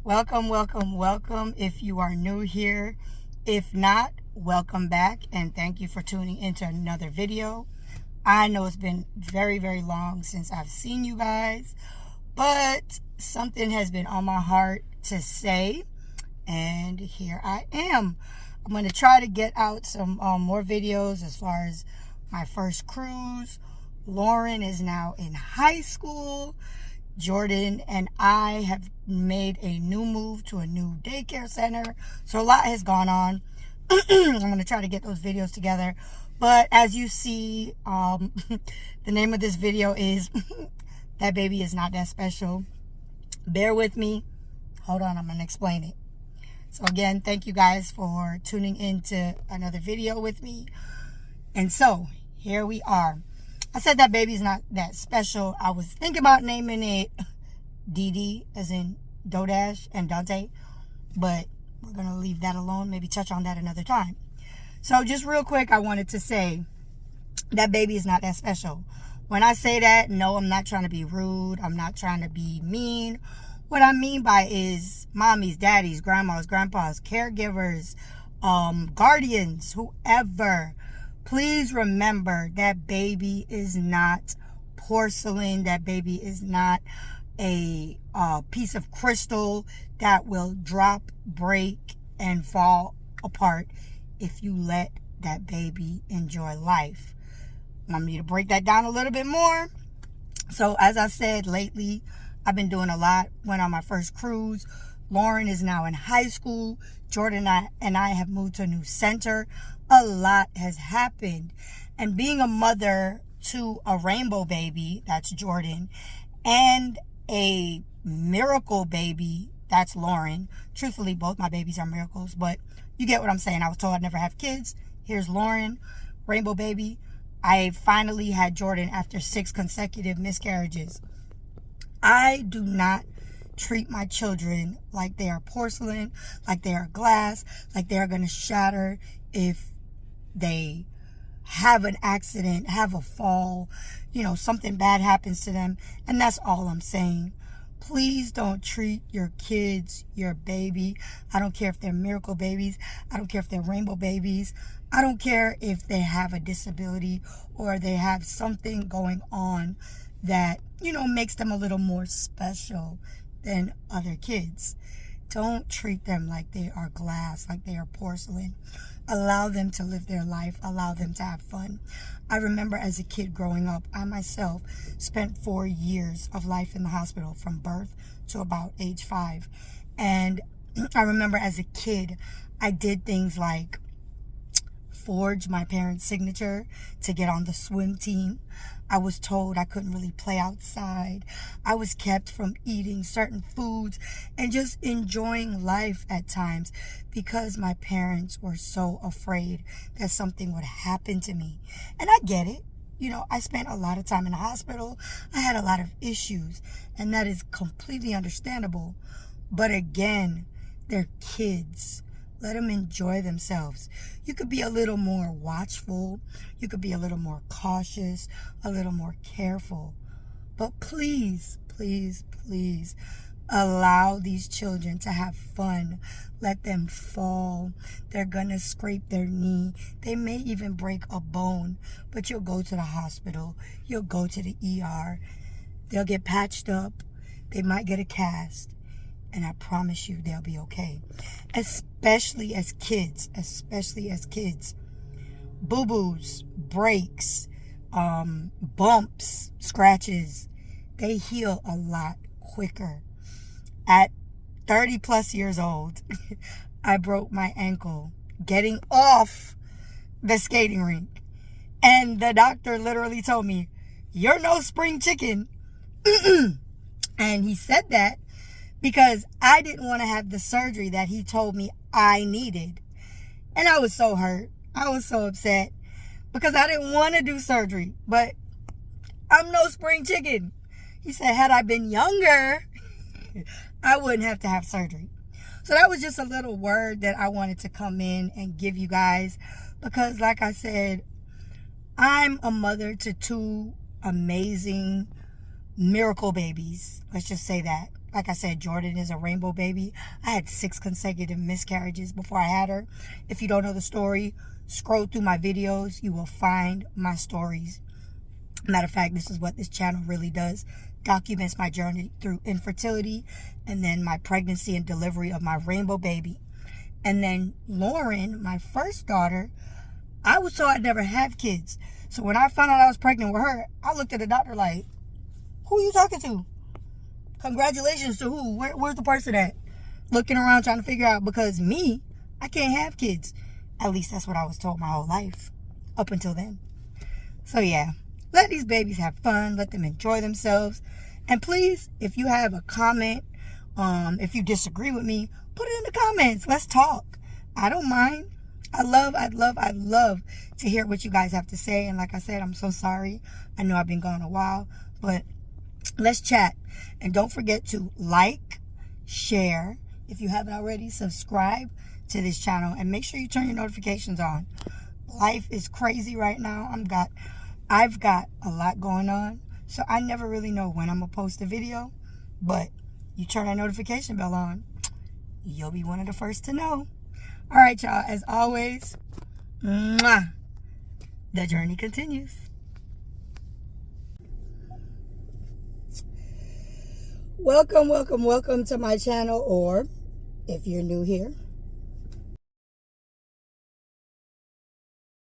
Welcome, welcome, welcome if you are new here. If not, welcome back and thank you for tuning into another video. I know it's been very, very long since I've seen you guys, but something has been on my heart to say, and here I am. I'm going to try to get out some more videos as far as my first cruise. Lauren is now in high school. Jordan and I have made a new move to a new daycare center. So a lot has gone on. I'm going to try to get those videos together. But as you see, the name of this video is That Baby Is Not That Special. Bear with me. Hold on, I'm going to explain it. So again, thank you guys for tuning in to another video with me. And so, here we are. I said that baby's not that special. I was thinking about naming it Dee, as in Dodash and Dante, but we're going to leave that alone. Maybe touch on that another time. So just real quick, I wanted to say that baby is not that special. When I say that, no, I'm not trying to be rude. I'm not trying to be mean. What I mean by is mommies, daddies, grandmas, grandpas, caregivers, guardians, whoever. Please remember that baby is not porcelain. That baby is not a piece of crystal that will drop, break, and fall apart if you let that baby enjoy life. Want me to break that down a little bit more? So as I said, lately, I've been doing a lot. Went on my first cruise. Lauren is now in high school. Jordan and I have moved to a new center. A lot has happened. And being a mother to a rainbow baby, that's Jordan, and a miracle baby, that's Lauren. Truthfully, both my babies are miracles, but you get what I'm saying. I was told I'd never have kids. Here's Lauren, rainbow baby. I finally had Jordan after 6 consecutive miscarriages. I do not treat my children like they are porcelain, like they are glass, like they are going to shatter if they have an accident, have a fall, something bad happens to them. And that's all I'm saying. Please don't treat your kids, your baby. I don't care if they're miracle babies. I don't care if they're rainbow babies. I don't care if they have a disability or they have something going on that, makes them a little more special than other kids. Don't treat them like they are glass, like they are porcelain. Allow them to live their life. Allow them to have fun. I remember as a kid growing up, I myself spent 4 years of life in the hospital from birth to about age 5. And I remember as a kid, I did things like forge my parents' signature to get on the swim team. I was told I couldn't really play outside. I was kept from eating certain foods and just enjoying life at times because my parents were so afraid that something would happen to me. And I get it. I spent a lot of time in the hospital. I had a lot of issues, and that is completely understandable. But again, they're kids. Let them enjoy themselves. You could be a little more watchful. You could be a little more cautious, a little more careful. But please, please, please allow these children to have fun. Let them fall. They're going to scrape their knee. They may even break a bone. But you'll go to the hospital. You'll go to the ER. They'll get patched up. They might get a cast. And I promise you they'll be okay. Especially as kids. Boo-boos, breaks, bumps, scratches, they heal a lot quicker. At 30 plus years old, I broke my ankle getting off the skating rink. And the doctor literally told me, "You're no spring chicken." And he said that because I didn't want to have the surgery that he told me I needed. And I was so hurt. I was so upset because I didn't want to do surgery. But I'm no spring chicken. He said, had I been younger, I wouldn't have to have surgery. So that was just a little word that I wanted to come in and give you guys. Because like I said, I'm a mother to 2 amazing miracle babies. Let's just say that. Like I said, Jordan is a rainbow baby. I had 6 consecutive miscarriages before I had her. If you don't know the story, scroll through my videos. You will find my stories. Matter of fact, this is what this channel really does. Documents my journey through infertility and then my pregnancy and delivery of my rainbow baby. And then Lauren, my first daughter, I was told I'd never have kids. So when I found out I was pregnant with her, I looked at the doctor like, who are you talking to? Congratulations to who? Where's the person at? Looking around trying to figure out, because me, I can't have kids. At least that's what I was told my whole life. Up until then. So yeah, let these babies have fun. Let them enjoy themselves. And please, if you have a comment, if you disagree with me, put it in the comments. Let's talk. I don't mind. I'd love to hear what you guys have to say. And like I said, I'm so sorry. I know I've been gone a while, but let's chat. And don't forget to like, share. If you haven't already, subscribe to this channel and make sure you turn your notifications on. Life is crazy right now. I've got a lot going on, so I never really know when I'm gonna post a video, but you turn that notification bell on, you'll be one of the first to know. All right, y'all, as always, mwah, the journey continues. Welcome to my channel, or if you're new here,